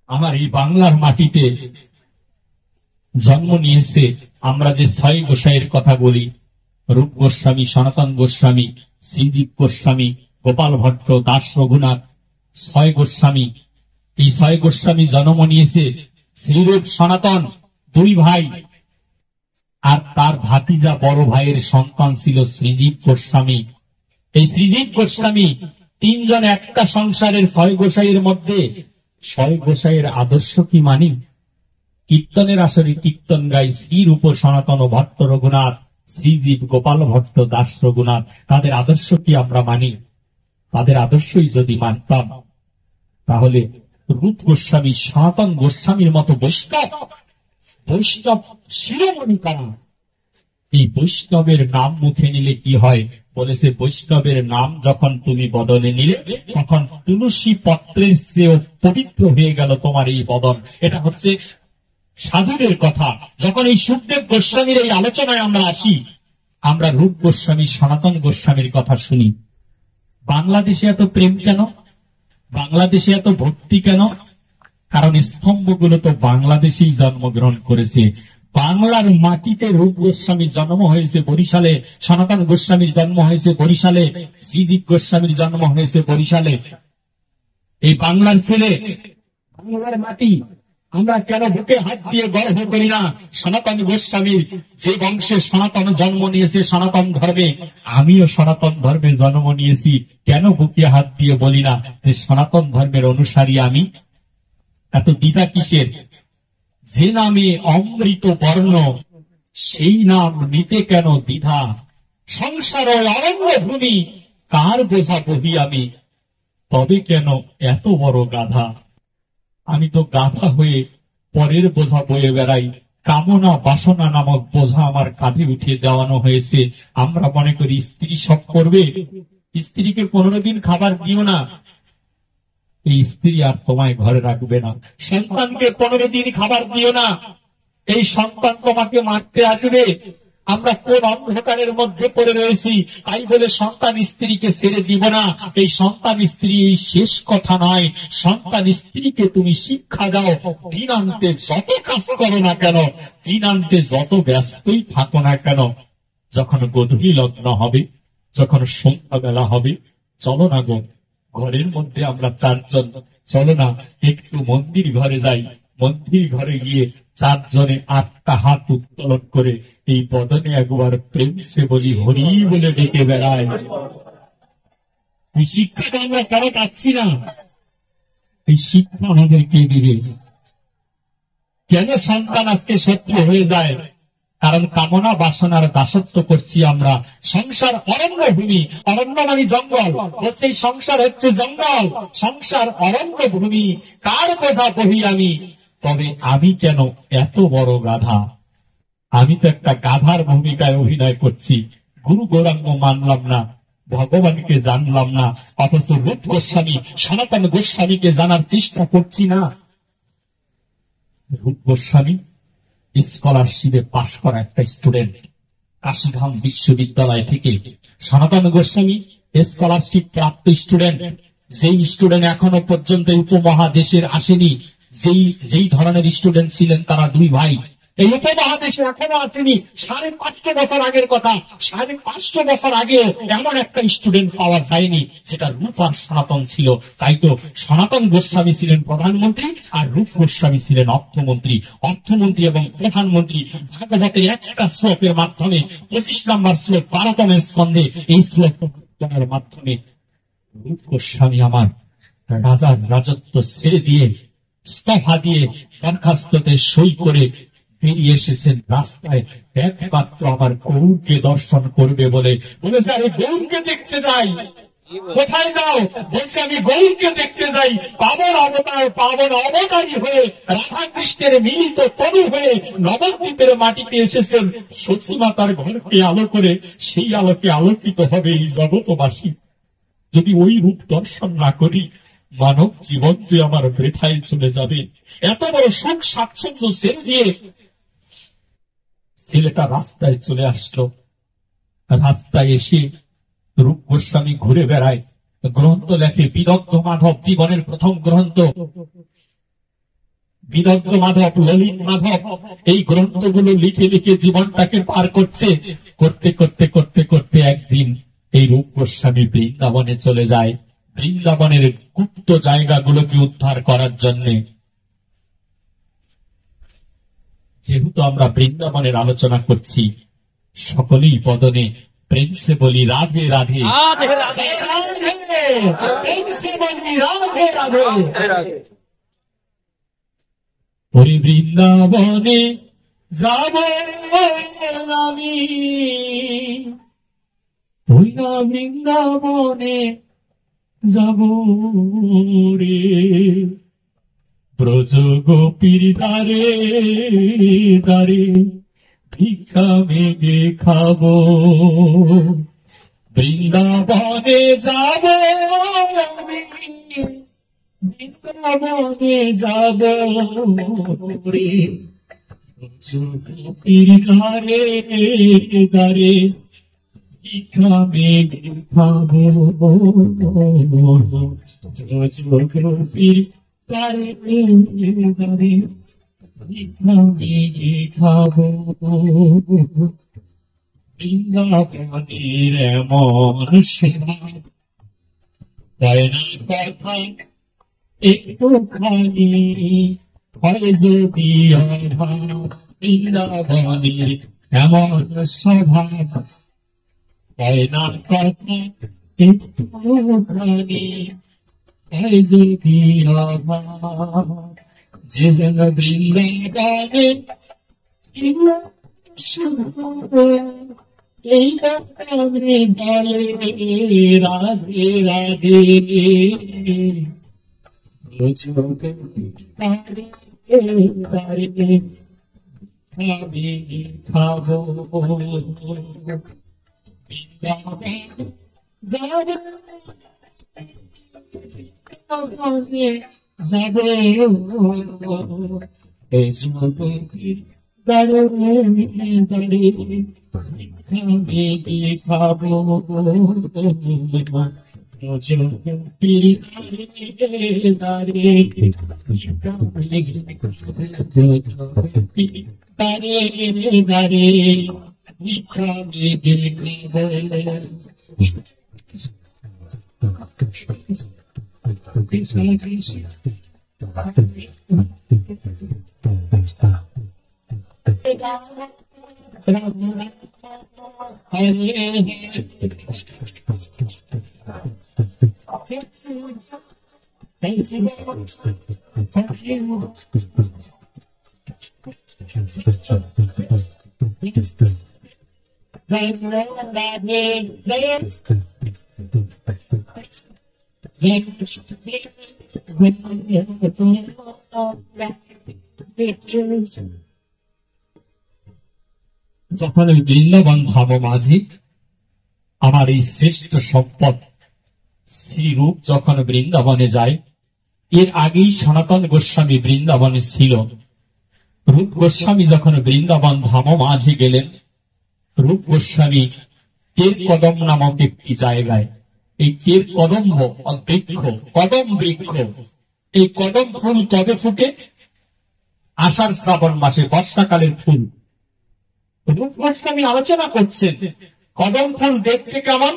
আমার এই বাংলার মাটিতে জন্ম নিয়েছে। আমরা যে 6 গোসাইয়ের কথা বলি, রূপ গোস্বামী, সনাতন গোস্বামী, শ্রীদীপ গোস্বামী, গোপাল ভট্ট, দাস রঘুনাথ, 6 গোস্বামী। এই 6 গোস্বামী জন্ম নিয়েছে। শ্রীরূপ সনাতন 2 ভাই, আর তার ভাতিজা বড় ভাইয়ের সন্তান ছিল শ্রীজীব গোস্বামী। এই শ্রীজীব গোস্বামী 3 জন একটা সংসারের 6 গোসাইয়ের মধ্যে 6 গোসাইয়ের আদর্শ কি মানি? কীর্তনের আসরে কীর্তন গাই শ্রীরূপ সনাতন, ভট্ট রঘুনাথ, শ্রীজীব, গোপাল ভট্ট, দাস রঘুনাথ। তাদের আদর্শ কি আমরা মানি? তাদের আদর্শই যদি মানতাম তাহলে রূপ গোস্বামী, সনাতন গোস্বামীর মতো বৈষ্ণব শিরোমণি কারা। এই বৈষ্ণবের নাম মুখে নিলে কি হয়? বলেছে বৈষ্ণবের নাম যখন তুমি বদনে নিলে তখন তুলসী পত্রের চেয়েও পবিত্র হয়ে গেল তোমার এই বদন। এটা হচ্ছে সাধুদের কথা। যখন এই সুখদেব গোস্বামীর এই আলোচনায় আমরা আসি, আমরা রূপ গোস্বামী, সনাতন গোস্বামীর কথা শুনি। বাংলাদেশে এত প্রেম কেন? বাংলাদেশে এত ভক্তি কেন? কারণ স্তম্ভগুলো তো বাংলাদেশেই জন্মগ্রহণ করেছে। বাংলার মাটিতে রূপ গোস্বামীর জন্ম হয়েছে বরিশালে, সনাতন গোস্বামীর জন্ম হয়েছে বরিশালে, শ্রীজীব গোস্বামীর জন্ম হয়েছে বরিশালে। এই বাংলার ছেলে, বাংলার মাটি, আমরা কেন বুকে হাত দিয়ে গর্ব করি না? সনাতন গোস্বামীর যে বংশে সনাতন জন্ম নিয়েছে সনাতন ধর্মে, আমিও সনাতন ধর্মে জন্ম নিয়েছি, কেন বুকে হাত দিয়ে বলি না যে সনাতন ধর্মের অনুসারী আমি? এত দ্বিধা কিসের? যে নামে অমৃত বর্ণ সেই নাম নিতে কেন দ্বিধা? সংসার অরণ্য ভূমি কার বোঝা বহি আমি, তবে কেন এত বড় গাধা? আমি তো গাধা হয়ে পরের বোঝা বয়ে বেড়াই। কামনা বাসনা নামক বোঝা আমার কাঁধে উঠিয়ে দেওয়ানো হয়েছে। আমরা মনে করি স্ত্রী সব করবে, স্ত্রীকে 15 দিন খাবার দিও না, এই স্ত্রী আর তোমায় ঘরে রাখবে না। সন্তানকে 15 দিন খাবার দিও না, এই সন্তান তোমাকে মারতে আসবে। আমরা কোন অন্ধকারের মধ্যে পড়ে রয়েছি, তাই বলে সন্তান স্ত্রীকে ছেড়ে দিব না। এই সন্তান স্ত্রী এই শেষ কথা নয়। সন্তান স্ত্রীকে তুমি শিক্ষা দাও, দিনান্তে যত কাজ করো না কেন, দিনান্তে যত ব্যস্তই থাকো না কেন, যখন গোধূলি লগ্ন হবে, যখন সন্ধ্যাবেলা হবে, চলো না গো, ঘরের মধ্যে আমরা 4 জন, চলো না একটু মন্দির ঘরে যাই। মন্দির ঘরে গিয়ে 4 জনে 8টা হাত উত্তোলন করে এই বদনে একবার প্রেম সে বলি হরি বলে ডেকে বেড়ায়। এই শিক্ষাটা আমরা কেন পাচ্ছি না? এই শিক্ষা আমাদেরকে দিবে। কেন সন্তান আজকে শত্রু হয়ে যায়? কারণ কামনা বাসনার দাসত্ব করছি আমরা। সংসার অরণ্য ভূমি, অরণ্য মানে জঙ্গল, হচ্ছে সংসার হচ্ছে জঙ্গল। সংসার অরণ্য ভূমি কার বোঝা বহি আমি, তবে আমি কেন এত বড় গাধা? আমি তো একটা গাধার ভূমিকায় অভিনয় করছি। গুরু গৌরাঙ্গ মানলাম না, ভগবানকে জানলাম না, অথচ রূপ গোস্বামী, সনাতন গোস্বামীকে জানার চেষ্টা করছি না। রূপ গোস্বামী স্কলারশিপে পাশ করা একটা স্টুডেন্ট কাশীধাম বিশ্ববিদ্যালয় থেকে। সনাতন গোস্বামী স্কলারশিপ প্রাপ্ত স্টুডেন্ট, যেই স্টুডেন্ট এখনো পর্যন্ত উপমহাদেশের আসেনি। যেই ধরনের স্টুডেন্ট ছিলেন তারা 2 ভাই, এই উপমহাদেশে এখনো আসেনি। 550 বছর আগের কথা, 550 বছর আগে এমন একটা স্টুডেন্ট পাওয়া যায়নি যেটা রূপ আর সনাতন ছিল। তাই তো সনাতন গোস্বামী ছিলেন প্রধানমন্ত্রী আর রূপ গোস্বামী ছিলেন অর্থমন্ত্রী। অর্থমন্ত্রী এবং প্রধানমন্ত্রী ভাগবতের একটা শ্লোকের মাধ্যমে, 25 নম্বর শ্লোক 12তম স্কন্ধে, এই শ্লোকের মাধ্যমে রূপ গোস্বামী আমার রাজার রাজত্ব ছেড়ে দিয়ে, ইস্তফা দিয়ে, দরখাস্ততে সই করে বেরিয়ে এসেছেন রাস্তায় একমাত্র আমার গৌরকে দর্শন করবে বলে। বলেছে আমি গৌরকে দেখতে যাই। কোথায় যাও? বলছে আমি গৌরকে দেখতে যাই। পাবন অবতার, পাবন অবতারী হয়ে রাধা কৃষ্ণের মিলিত তনু হয়ে নবদ্বীপের মাটিতে এসেছেন সতীমাতার ঘরকে আলো করে। সেই আলোকে আলোকিত হবে এই জগৎবাসী। যদি ওই রূপ দর্শন না করি, মানব জীবন যে আমার বৃথায় চলে যাবে। এত বড় সুখ স্বাচ্ছন্দ্য ছেড়ে দিয়ে ছেলেটা রাস্তায় চলে আসলো। রাস্তায় এসে রূপ গোস্বামী ঘুরে বেড়ায়, গ্রন্থ লেখে, বিদগ্ধ মাধব জীবনের প্রথম গ্রন্থ। বিদগ্ধ মাধব, ললিত মাধব এই গ্রন্থগুলো লিখে লিখে জীবনটাকে পার করছে। করতে করতে করতে করতে একদিন এই রূপ গোস্বামী বৃন্দাবনে চলে যায়, বৃন্দাবনের গুপ্ত জায়গাগুলোকে উদ্ধার করার জন্য। যেহেতু আমরা বৃন্দাবনের আলোচনা করছি, সকলেই বদনে প্রেমসে বলি রাধে রাধে, প্রেমসে বলি রাধে রাধে। ওরে বৃন্দাবনে যাব আমি, ওই না বৃন্দাবনে যাব রে, ব্রজ গোপীর দ্বারে দ্বারে ভিক্ষা মেঘে খাবো, বৃন্দাবনে যাব আমি, বৃন্দাবনে যাব রে, ব্রজ গোপীর দ্বারে দ্বারে ভিক্ষা মেঘে খাবো, ব্রজ গোপীর দ্বারে দ্বারে ভিক্ষা মেঘে খাবো। বৃন্দাবনের এমন শোভা হয় না কথা একটুখানি, হয় যদি অভাব, বৃন্দাবনের এমন স্বভাব হয় না কথা একটুখানি, হয় যদি অভাব। যে যেন বৃন্দাবনে এই বলে রাধে রাধে, আমি খাবো খাবো যখন ওই বৃন্দাবন ধাম মাঝে আমার এই শ্রেষ্ঠ সম্পদ শ্রীরূপ যখন বৃন্দাবনে যায়, এর আগেই সনাতন গোস্বামী বৃন্দাবনে ছিল। রূপ গোস্বামী যখন বৃন্দাবন ধাম মাঝে গেলেন, রূপ গোস্বামী টের কদম নামক একটি জায়গায়, এই টের কদম্ব বৃক্ষ, কদম বৃক্ষ, এই কদম ফুল কবে ফুটে? আষাঢ় শ্রাবণ মাসে, বর্ষাকালের ফুল। রূপ গোস্বামী আলোচনা করছেন কদম ফুল দেখতে কেমন।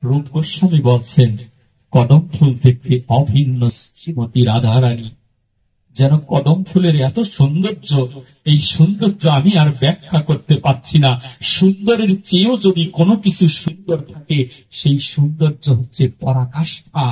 রূপ গোস্বামী বলছেন কদম ফুল দেখতে অভিন্ন শ্রীমতী রাধারানী, যেন কদম ফুলের এত সৌন্দর্য, এই সৌন্দর্য আমি আর ব্যাখ্যা করতে পারছি না। সুন্দরের চেয়েও যদি কোনো কিছু সুন্দর থাকে, সেই সৌন্দর্য হচ্ছে পরাকাষ্ঠা।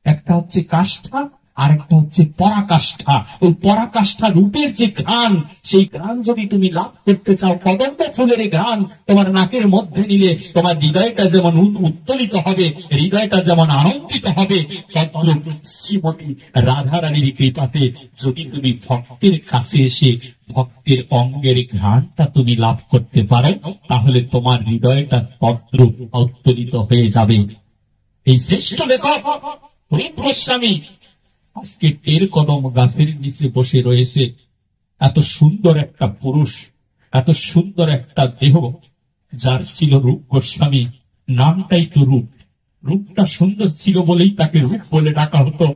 একটা হচ্ছে কাষ্ঠা, আর একটা হচ্ছে পরাকাষ্ঠা। ওই পরাকাষ্ঠা রূপের যে ঘ্রাণ, সেই ঘ্রাণ যদি তুমি লাভ করতে চাও, কদম্ব ফুলের ঘ্রাণ তোমার নাকের মধ্যে নিলে তোমার হৃদয়টা যেমন উত্তোলিত হবে, হৃদয়টা যেমন আনন্দিত হবে, তদ্রূপ শ্রীমতী রাধারানীর কৃপাতে যদি তুমি ভক্তের কাছে এসে ভক্তের অঙ্গের ঘ্রাণটা তুমি লাভ করতে পারো, তাহলে তোমার হৃদয়টা তদ্রূপ উত্তোলিত হয়ে যাবে। এই শ্রেষ্ঠ লেখক রূপ গোস্বামী আজকে টের কদম গাছের নিচে বসে রয়েছে। এত সুন্দর একটা পুরুষ, এত সুন্দর একটা দেহ যার ছিল রূপ গোস্বামী, নামটাই তো রূপ। রূপটা সুন্দর ছিল বলেই তাকে রূপ বলে ডাকা হতো।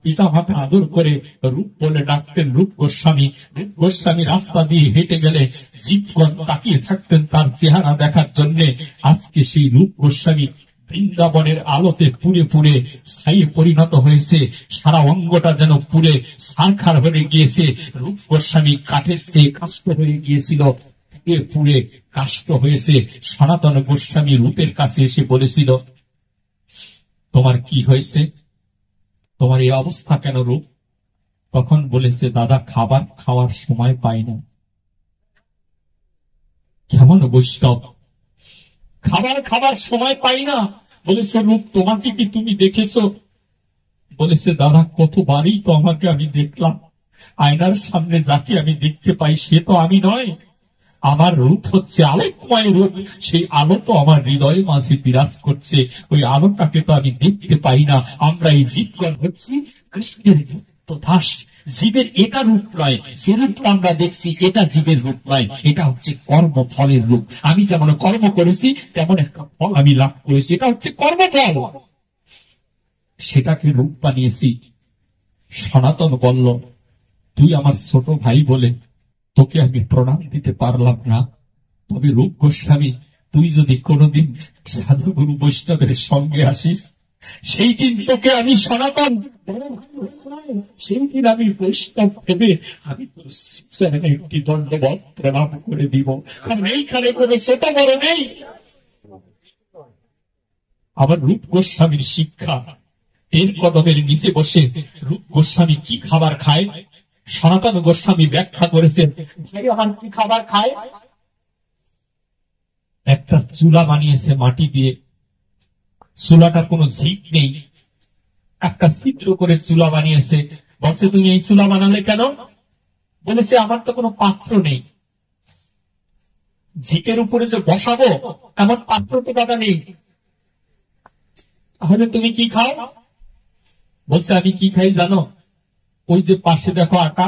পিতা মাতা আদর করে রূপ বলে ডাকতেন রূপ গোস্বামী। রূপ গোস্বামী রাস্তা দিয়ে হেঁটে গেলে জীবগণ তাকিয়ে থাকতেন তার চেহারা দেখার জন্য। আজকে সেই রূপ গোস্বামী বৃন্দাবনের আলোতে পুড়ে পুড়ে ছাই পরিণত হয়েছে, সারা অঙ্গটা যেন পুড়ে সারখার হয়ে গিয়েছে। রূপ গোস্বামী কাঠের চেয়ে কাষ্ঠ হয়ে গিয়েছিল, পুড়ে পুড়ে কাষ্ঠ হয়েছে। সনাতন গোস্বামী রূপের কাছে এসে বলেছিল, তোমার কি হয়েছে, তোমার এই অবস্থা কেন রূপ? তখন বলেছে, দাদা খাবার খাওয়ার সময় পাই না। কেমন বৈষ্ণব, খাবার খাবার সময় পাই না। বলেছে, রূপ তোমাকে কি তুমি দেখেছো? বলেছে, দাদা কতবারই তো আমাকে আমি দেখলাম, আয়নার সামনে যাকে আমি দেখতে পাই সে তো আমি নয়। আমার রূপ হচ্ছে আলোকময় রূপ, সেই আলো তো আমার হৃদয়ে মাঝে বিরাজ করছে, ওই আলোটাকে তো আমি দেখতে পাই না। আমরা এই জীবগণ হচ্ছি কৃষ্ণের তো দাস। জীবের এটা রূপ নয়, যে রূপ আমরা দেখছি এটা জীবের রূপ নয়, এটা হচ্ছে কর্ম ফলের রূপ। আমি যেমন কর্ম করেছি তেমন একটা ফল আমি লাভ করেছি, এটা হচ্ছে কর্মফল, সেটাকে রূপ বানিয়েছি। সনাতন বলল, তুই আমার ছোট ভাই বলে তোকে আমি প্রণাম দিতে পারলাম না, তবে রূপ গোস্বামী তুই যদি কোনোদিন সাধুগুরু বৈষ্ণবের সঙ্গে আসিস, সেই দিন তোকে আমি সনাতন, সেই দিন আমি বৈষ্ণব ভেবে আমি তোর চরণে একটি দণ্ডবত প্রণাম করে দিব, কারণ এইখানে কোনো ছোট বড় নেই। আবার রূপ গোস্বামীর শিক্ষা, এর কদমের নিচে বসে রূপ গোস্বামী কি খাবার খায়, সনাতন গোস্বামী ব্যাখ্যা করেছেন, ভগবান কি খাবার খায়? একটা চুলা বানিয়েছে মাটি দিয়ে, চুলাটার কোনো ঝিক নেই, একটা ছিদ্র করে চুলা বানিয়েছে। বলছে, তুমি এই চুলা বানালে কেন? বলেছে, আমার তো কোনো পাত্র নেই, ঝিকের উপরে যে বসাবো এমন পাত্র তো দাদা নেই। তাহলে তুমি কি খাও? বলছে, আমি কি খাই জানো? ওই যে পাশে দেখো আটা,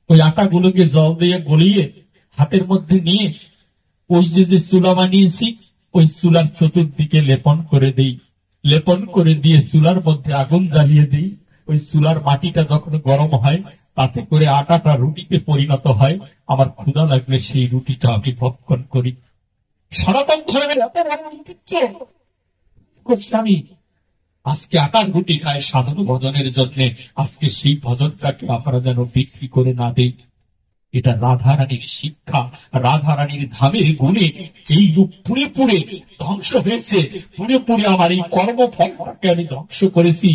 ওই আটাগুলোকে জল দিয়ে গলিয়ে হাতের মধ্যে নিয়ে ওই যে চুলা বানিয়েছি ওই চুলার চতুর্দিকে লেপন করে দিই, লেপন করে দিয়ে চুলার মধ্যে আগুন জ্বালিয়ে দিই। ওই চুলার মাটিটা যখন গরম হয় তাতে করে আটাটা রুটিতে পরিণত হয়, আমার ক্ষুধা লাগলে সেই রুটিটা আমি ভক্ষণ করি। সনাতন ধর্মের গোস্বামী আজকে আটার রুটি খায় সাধু ভজনের জন্য। আজকে সেই ভজনটাকে আমরা যেন বিক্রি করে না দেই। এটা রাধারানীর শিক্ষা, রাধারানীর ধামের গুণে এই রূপ পুড়ে পুড়ে ধ্বংস হয়েছে, পুড়ে পুড়ে আমার এই কর্মফলটাকে আমি ধ্বংস করেছি।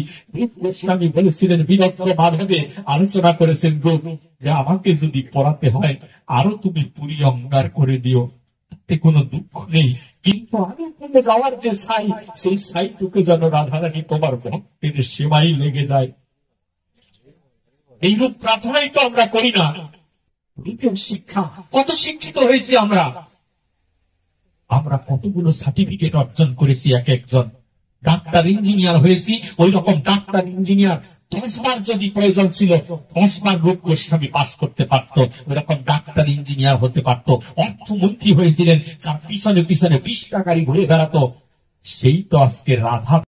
গোস্বামী বলেছিলেন, বিরক্ত মাধবে আলোচনা করেছেন রূপ, যে আমাকে যদি পড়াতে হয় আরো তুমি পুরী অঙ্গার করে দিও, তাতে কোনো দুঃখ নেই, কিন্তু আমি তুমি যাওয়ার যে ছাই, সেই ছাইটুকু যেন রাধারানী তোমার ভক্তের সেবাই লেগে যায়। এইরূপ প্রার্থনাই তো আমরা করি না। রূপের শিক্ষা, কত শিক্ষিত হয়েছি আমরা, আমরা কতগুলো সার্টিফিকেট অর্জন করেছি। এক একজন ডাক্তার ইঞ্জিনিয়ার হয়েছি, ওই রকম ডাক্তার ইঞ্জিনিয়ার 10 বার যদি প্রয়োজন ছিল 10 বার রূপ গোস্বামী পাশ করতে পারতো, ওইরকম ডাক্তার ইঞ্জিনিয়ার হতে পারতো। অর্থমন্ত্রী হয়েছিলেন, যার পিছনে পিছনে 20টা গাড়ি ঘুরে বেড়াতো, সেই তো আজকে রাধা